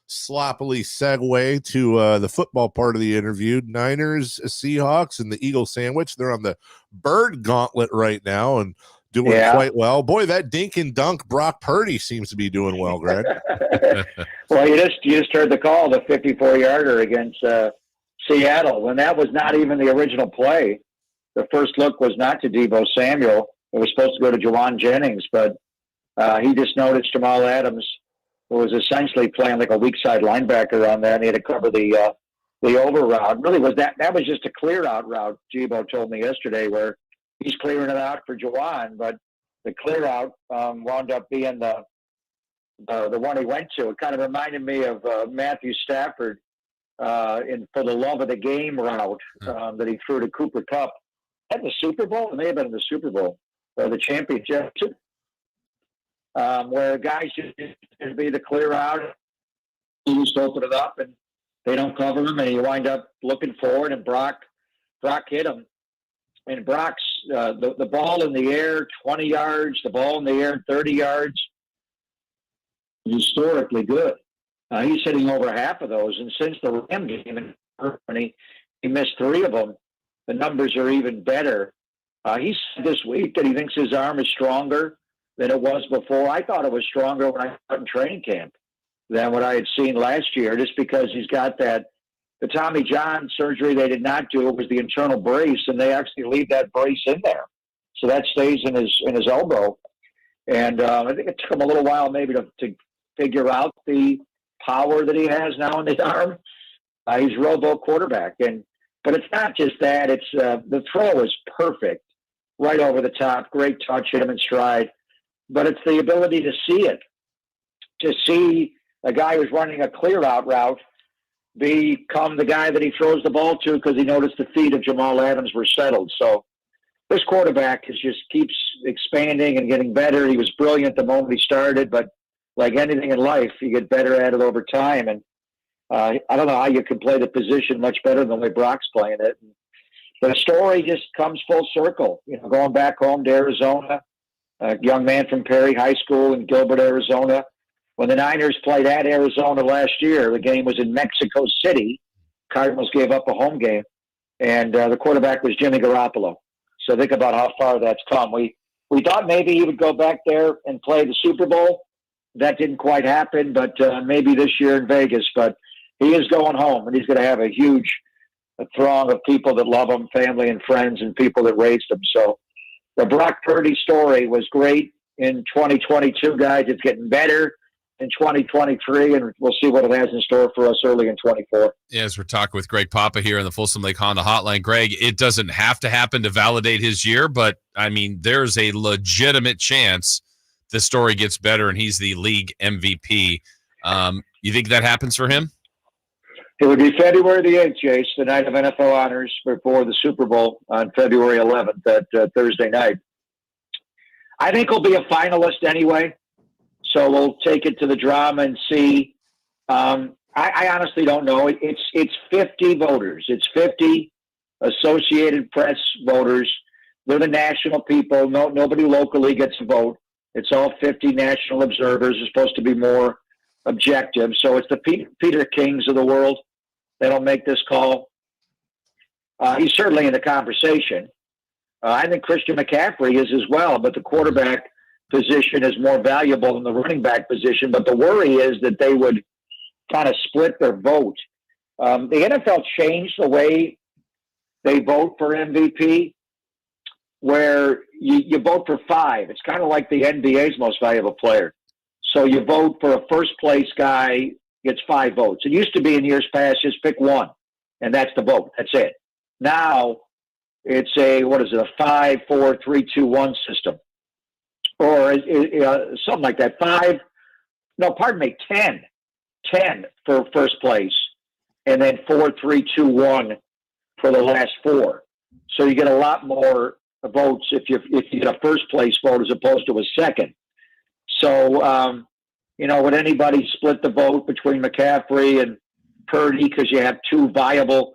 sloppily segue to the football part of the interview. Niners, Seahawks, and the Eagle sandwich. They're on the bird gauntlet right now and doing quite well. Boy, that dink and dunk Brock Purdy seems to be doing well, Greg. Well, you just heard the call, the 54-yarder against Seattle, when that was not even the original play. The first look was not to Deebo Samuel. It was supposed to go to Juwan Jennings, but he just noticed Jamal Adams was essentially playing like a weak side linebacker on that, and he had to cover the over route. Really, that was just a clear out route, Deebo told me yesterday, where he's clearing it out for Juwan, but the clear out wound up being the one he went to. It kind of reminded me of Matthew Stafford in For the Love of the Game route that he threw to Cooper Kupp at the Super Bowl. It may have been in the Super Bowl or the championship, where guys just be the clear out. You just open it up and they don't cover him, and you wind up looking forward, and Brock hit him. And Brock's the ball in the air 20 yards, the ball in the air 30 yards, historically good. He's hitting over half of those, and since the Ram game, and he missed 3 of them, the numbers are even better. He said this week that he thinks his arm is stronger than it was before. I thought it was stronger when I was in training camp than what I had seen last year, just because he's got the Tommy John surgery they did not do. It was the internal brace, and they actually leave that brace in there. So that stays in his elbow. And I think it took him a little while maybe to figure out the power that he has now in his arm. He's a robo quarterback. But it's not just that. It's the throw is perfect, right over the top. Great touch, hit him in stride. But it's the ability to see it, to see a guy who's running a clear-out route become the guy that he throws the ball to because he noticed the feet of Jamal Adams were settled. So this quarterback just keeps expanding and getting better. He was brilliant the moment he started, but like anything in life, you get better at it over time. And I don't know how you can play the position much better than the way Brock's playing it. The story just comes full circle. Going back home to Arizona, a young man from Perry High School in Gilbert, Arizona. When the Niners played at Arizona last year, the game was in Mexico City. Cardinals gave up a home game, and the quarterback was Jimmy Garoppolo. So think about how far that's come. We thought maybe he would go back there and play the Super Bowl. That didn't quite happen, but maybe this year in Vegas. But he is going home, and he's going to have a huge throng of people that love him, family and friends, and people that raised him. So the Brock Purdy story was great in 2022, guys. It's getting better in 2023, and we'll see what it has in store for us early in 24. Yeah, as we're talking with Greg Papa here on the Folsom Lake Honda Hotline. Greg, it doesn't have to happen to validate his year, but, I mean, there's a legitimate chance the story gets better and he's the league MVP. You think that happens for him? It would be February the 8th, Jace, the night of NFL honors before the Super Bowl on February 11th, that Thursday night. I think he'll be a finalist anyway. So we'll take it to the drama and see. I honestly don't know. It's 50 voters. It's 50 Associated Press voters. They're the national people. Nobody locally gets a vote. It's all 50 national observers. It's supposed to be more objective. So it's the Peter Kings of the world that'll make this call. He's certainly in the conversation. I think Christian McCaffrey is as well, but the quarterback position is more valuable than the running back position. But the worry is that they would kind of split their vote. The NFL changed the way they vote for MVP, where you vote for 5. It's kind of like the NBA's most valuable player. So you vote for a first-place guy, gets 5 votes. It used to be in years past, just pick 1, and that's the vote. That's it. Now it's a 5, 4, 3, 2, 1 system. Or something like that. 10 for first place, and then 4, 3, 2, 1 for the last 4. So you get a lot more votes if you get a first place vote as opposed to a second. So, would anybody split the vote between McCaffrey and Purdy because you have 2 viable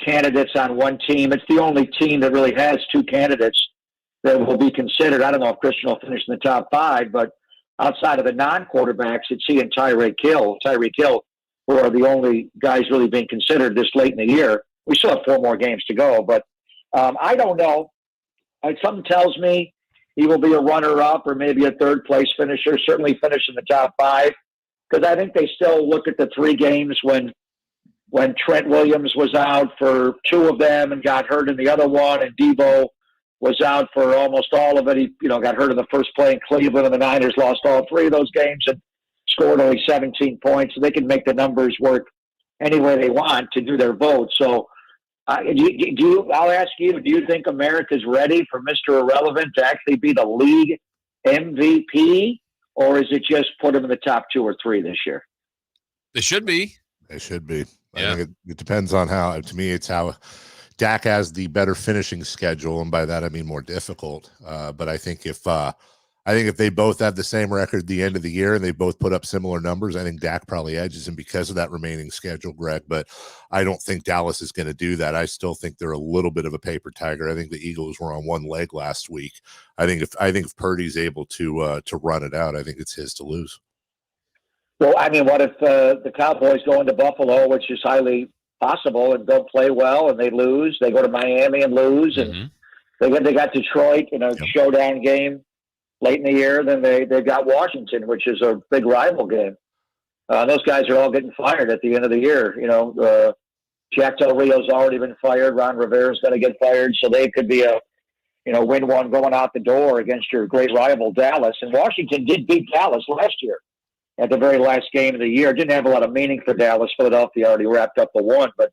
candidates on one team? It's the only team that really has 2 candidates that will be considered. I don't know if Christian will finish in the top 5, but outside of the non-quarterbacks, it's he and Tyreek Hill, who are the only guys really being considered this late in the year. We still have 4 more games to go, but I don't know. Something tells me he will be a runner-up or maybe a third-place finisher, certainly finish in the top 5, because I think they still look at the 3 games when Trent Williams was out for 2 of them and got hurt in the other one, and Debo was out for almost all of it. He, got hurt in the first play in Cleveland, and the Niners lost all 3 of those games and scored only 17 points. So they can make the numbers work any way they want to do their vote. So I'll ask you, do you think America's ready for Mr. Irrelevant to actually be the league MVP, or is it just put him in the top 2 or 3 this year? They should be. They should be. Yeah. I think it depends on how, to me, it's how Dak has the better finishing schedule, and by that I mean more difficult. But I think if they both have the same record at the end of the year and they both put up similar numbers, I think Dak probably edges him because of that remaining schedule, Greg. But I don't think Dallas is going to do that. I still think they're a little bit of a paper tiger. I think the Eagles were on one leg last week. I think if Purdy's able to run it out, I think it's his to lose. Well, I mean, what if the Cowboys go into Buffalo, which is highly possible, and don't play well and they lose? They go to Miami and lose, and they got Detroit in a showdown game late in the year. Then they got Washington, which is a big rival game. Those guys are all getting fired at the end of the year. Jack Del Rio's already been fired. Ron Rivera's going to get fired, so they could be a win one going out the door against your great rival Dallas. And Washington did beat Dallas last year at the very last game of the year. Didn't have a lot of meaning for Dallas. Philadelphia already wrapped up the one, but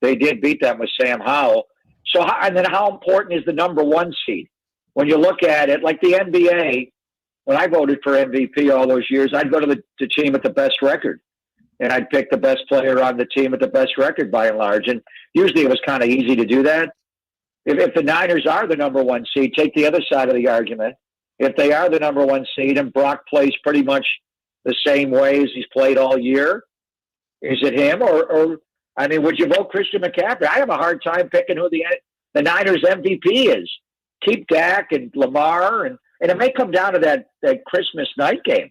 they did beat them with Sam Howell. So, and then how important is the number 1 seed? When you look at it, like the NBA, when I voted for MVP all those years, I'd go to the team with the best record, and I'd pick the best player on the team with the best record by and large. And usually it was kind of easy to do that. If the Niners are the number 1 seed, take the other side of the argument. If they are the number 1 seed and Brock plays pretty much the same way as he's played all year, is it him? Or I mean, would you vote Christian McCaffrey? I have a hard time picking who the Niners MVP is. Keep Dak and Lamar, and it may come down to that Christmas night game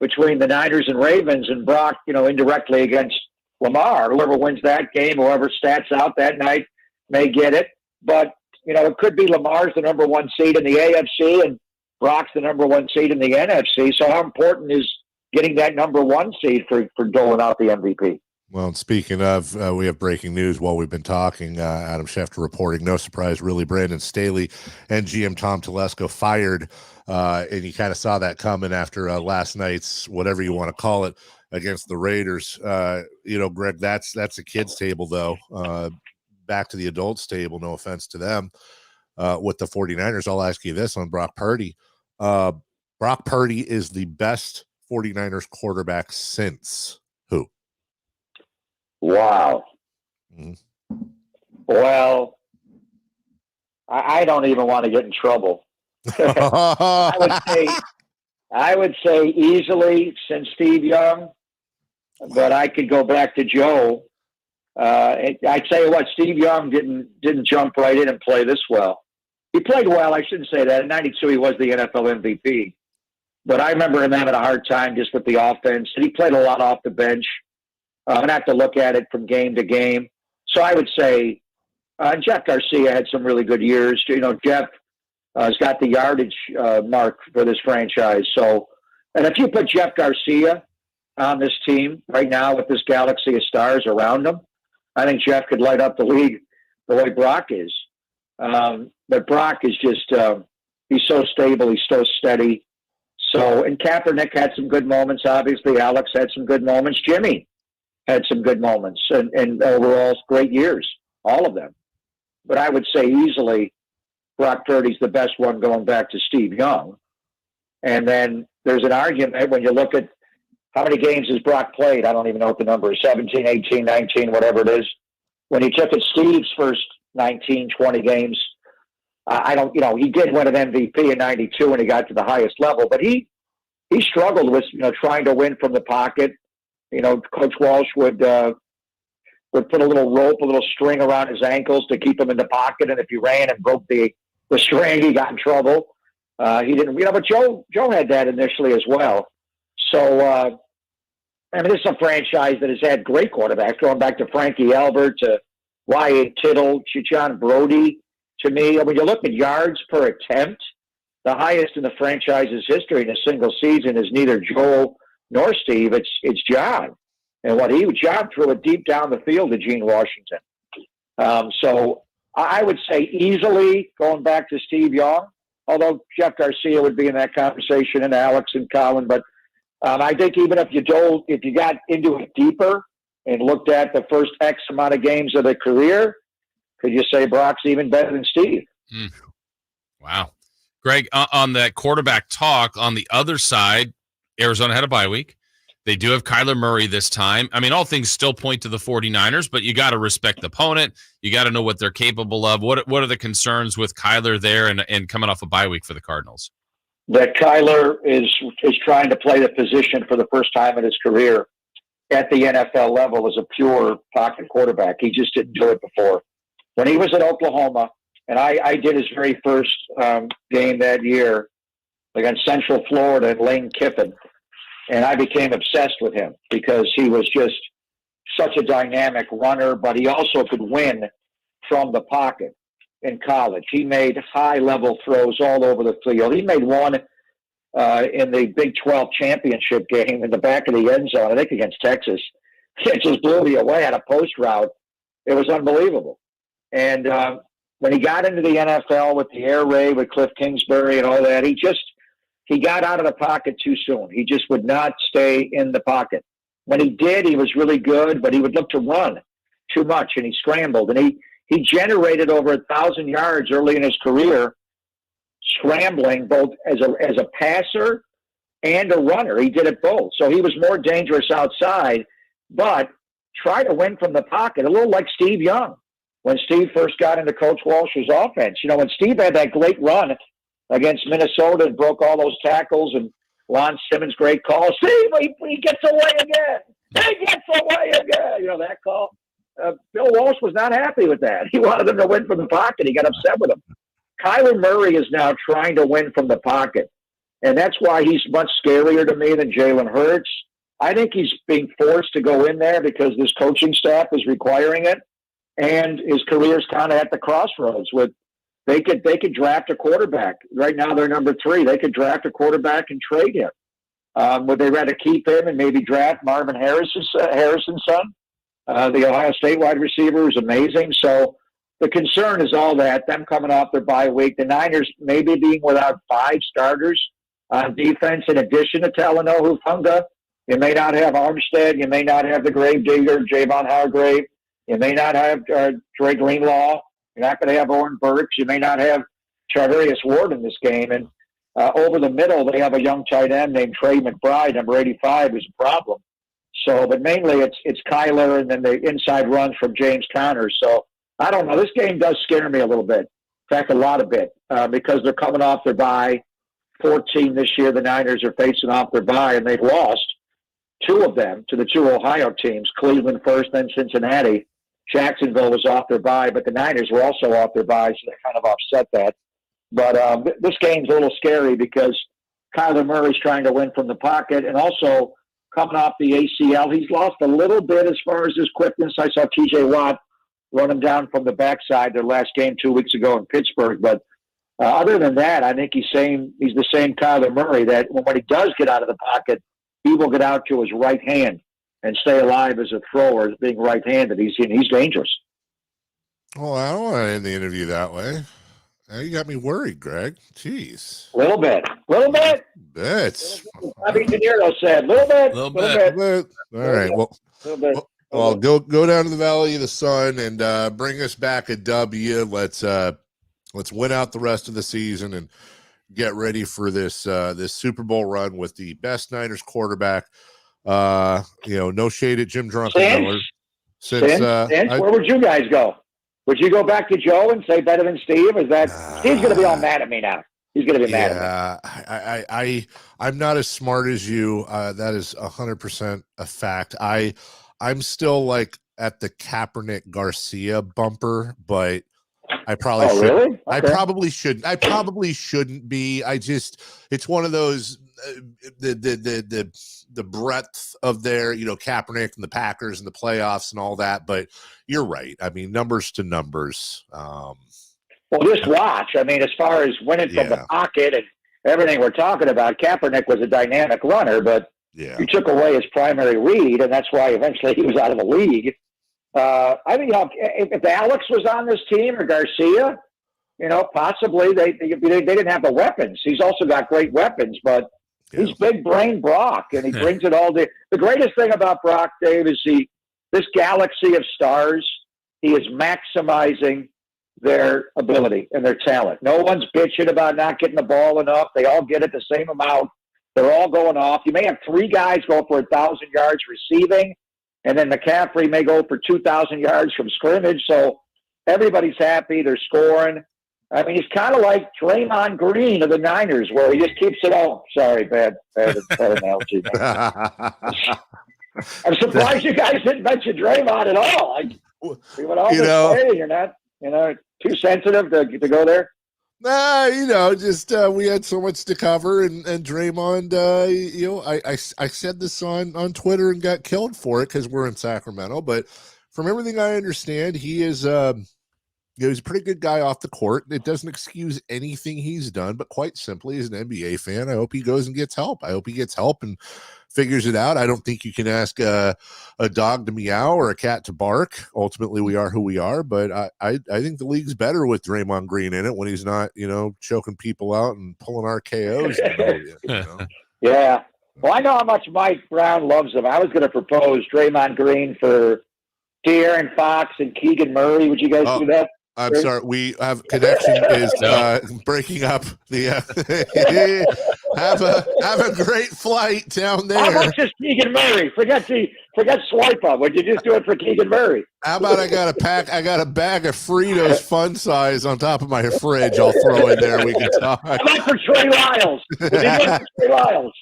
between the Niners and Ravens, and Brock, indirectly against Lamar. Whoever wins that game, whoever stats out that night may get it. But, it could be Lamar's the number 1 seed in the AFC and Brock's the number 1 seed in the NFC. So how important is getting that number 1 seed for doling out the MVP? Well, speaking of, we have breaking news while we've been talking. Adam Schefter reporting, no surprise, really, Brandon Staley and GM Tom Telesco fired. And you kind of saw that coming after last night's, whatever you want to call it, against the Raiders. Greg, that's a kid's table, though. Back to the adults table, no offense to them. With the 49ers, I'll ask you this on Brock Purdy. Brock Purdy is the best 49ers quarterback since who? Wow. Mm-hmm. Well, I don't even want to get in trouble. I would say easily since Steve Young, but I could go back to Joe. I tell you what, Steve Young didn't jump right in and play this well. He played well. I shouldn't say that. In '92, he was the NFL MVP. But I remember him having a hard time just with the offense. And he played a lot off the bench. I'd have to look at it from game to game. So I would say Jeff Garcia had some really good years. Jeff has got the yardage mark for this franchise. So, and if you put Jeff Garcia on this team right now with this galaxy of stars around him, I think Jeff could light up the league the way Brock is. But Brock is just, he's so stable. He's so steady. So, and Kaepernick had some good moments. Obviously, Alex had some good moments. Jimmy had some good moments, and overall great years, all of them. But I would say easily Brock Purdy's the best one going back to Steve Young. And then there's an argument when you look at how many games has Brock played. I don't even know what the number is, 17, 18, 19, whatever it is. When he took it Steve's first 19, 20 games, he did win an MVP in 92 when he got to the highest level, but he struggled with, trying to win from the pocket. Coach Walsh would put a little rope, a little string around his ankles to keep him in the pocket. And if he ran and broke the string, he got in trouble. He didn't, but Joe had that initially as well. So, this is a franchise that has had great quarterbacks, going back to Frankie Albert, to Wyatt Tittle, to John Brody. To me, when you look at yards per attempt, the highest in the franchise's history in a single season is neither Joel nor Steve. It's John. And John threw it deep down the field to Gene Washington. So I would say easily going back to Steve Young, although Jeff Garcia would be in that conversation, and Alex and Colin. But I think even if you got into it deeper and looked at the first X amount of games of their career, could you say Brock's even better than Steve? Wow. Greg, on that quarterback talk, on the other side, Arizona had a bye week. They do have Kyler Murray this time. I mean, all things still point to the 49ers, but you got to respect the opponent. You got to know what they're capable of. What are the concerns with Kyler there and coming off a bye week for the Cardinals? That Kyler is trying to play the position for the first time in his career at the NFL level as a pure pocket quarterback. He just didn't do it before. When he was at Oklahoma, and I did his very first game that year against Central Florida and Lane Kiffin, and I became obsessed with him because he was just such a dynamic runner, but he also could win from the pocket in college. He made high-level throws all over the field. He made one in the Big 12 championship game in the back of the end zone, I think against Texas. It just blew me away on a post route. It was unbelievable. And when he got into the NFL with the air raid with Cliff Kingsbury and all that, he got out of the pocket too soon. He just would not stay in the pocket. When he did, he was really good, but he would look to run too much, and he scrambled. And he generated over 1,000 yards early in his career, scrambling both as a passer and a runner. He did it both. So he was more dangerous outside, but try to win from the pocket, a little like Steve Young. When Steve first got into Coach Walsh's offense, when Steve had that great run against Minnesota and broke all those tackles, and Lon Simmons' great call, Steve, he gets away again. He gets away again. That call. Bill Walsh was not happy with that. He wanted them to win from the pocket. He got upset with him. Kyler Murray is now trying to win from the pocket, and that's why he's much scarier to me than Jalen Hurts. I think he's being forced to go in there because this coaching staff is requiring it. And his career's kind of at the crossroads with they could draft a quarterback. Right now they're number 3. They could draft a quarterback and trade him. Would they rather keep him and maybe draft Marvin Harrison's son? The Ohio State wide receiver is amazing. So the concern is all that, them coming off their bye week, the Niners maybe being without 5 starters on defense in addition to Talanoa Hufanga. You may not have Armstead. You may not have the Gravedigger, Javon Hargrave. You may not have Dre Greenlaw. You're not going to have Oren Burks. You may not have Charvarius Ward in this game. And over the middle, they have a young tight end named Trey McBride, number 85, who's a problem. So, but mainly it's Kyler and then the inside runs from James Conner. So I don't know. This game does scare me a little bit. In fact, a lot of it, because they're coming off their bye. 14 this year, the Niners are facing off their bye, and they've lost 2 of them to the 2 Ohio teams, Cleveland first, then Cincinnati. Jacksonville was off their bye, but the Niners were also off their bye, so they kind of offset that. But this game's a little scary because Kyler Murray's trying to win from the pocket, and also coming off the ACL, he's lost a little bit as far as his quickness. I saw T.J. Watt run him down from the backside their last game 2 weeks ago in Pittsburgh. But other than that, I think he's the same Kyler Murray that when he does get out of the pocket, he will get out to his right hand and stay alive as a thrower, as being right-handed. He's dangerous. Well, I don't want to end the interview that way. Now you got me worried, Greg. Jeez. A little bit. Bits. Bobby De Niro said, little bit. All right. Well, go down to the Valley of the Sun and bring us back a W. Let's win out the rest of the season and get ready for this Super Bowl run with the best Niners quarterback. No shade at Jim Drunkenmiller. Since where would you guys go? Would you go back to Joe and say better than Steve? Is that Steve's going to be all mad at me now? He's going to be mad at me. I'm not as smart as you. That is 100% a fact. I'm still like at the Kaepernick Garcia bumper, but I probably should. Really? Okay. I probably shouldn't be. It's one of those the breadth of their, Kaepernick and the Packers and the playoffs and all that. But you're right. I mean, numbers to numbers. Well, just watch. I mean, as far as winning from the pocket and everything we're talking about, Kaepernick was a dynamic runner, but you took away his primary read, and that's why eventually he was out of the league. I think if Alex was on this team or Garcia, possibly they didn't have the weapons. He's also got great weapons, but he's big brain Brock, and he brings it all. The greatest thing about Brock, Dave, is this galaxy of stars. He is maximizing their ability and their talent. No one's bitching about not getting the ball enough. They all get it the same amount. They're all going off. You may have 3 guys go for 1,000 yards receiving, and then McCaffrey may go for 2,000 yards from scrimmage. So everybody's happy. They're scoring. I mean, he's kind of like Draymond Green of the Niners, where he just keeps it all. Sorry, bad analogy. I'm surprised you guys didn't mention Draymond at all. We went all this way, and you're not, too sensitive to go there. Nah, just we had so much to cover, and Draymond, I said this on Twitter and got killed for it because we're in Sacramento. But from everything I understand, he is he's a pretty good guy off the court. It doesn't excuse anything he's done, but quite simply, as an NBA fan, I hope he goes and gets help. I hope he gets help and figures it out. I don't think you can ask a dog to meow or a cat to bark. Ultimately, we are who we are, but I think the league's better with Draymond Green in it when he's not, choking people out and pulling RKOs. Yeah. Well, I know how much Mike Brown loves him. I was going to propose Draymond Green for De'Aaron Fox and Keegan Murray. Would you guys do that? I'm sorry. We have connection is breaking up. Have a great flight down there. How about just Keegan Murray? Forget swipe up. Would you just do it for Keegan Murray? How about I got a bag of Fritos fun size on top of my fridge. I'll throw in there. We can talk. How about for Trey Lyles? Trey Lyles.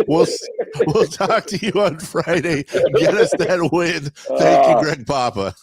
We'll talk to you on Friday. Get us that win. Thank you, Greg Papa.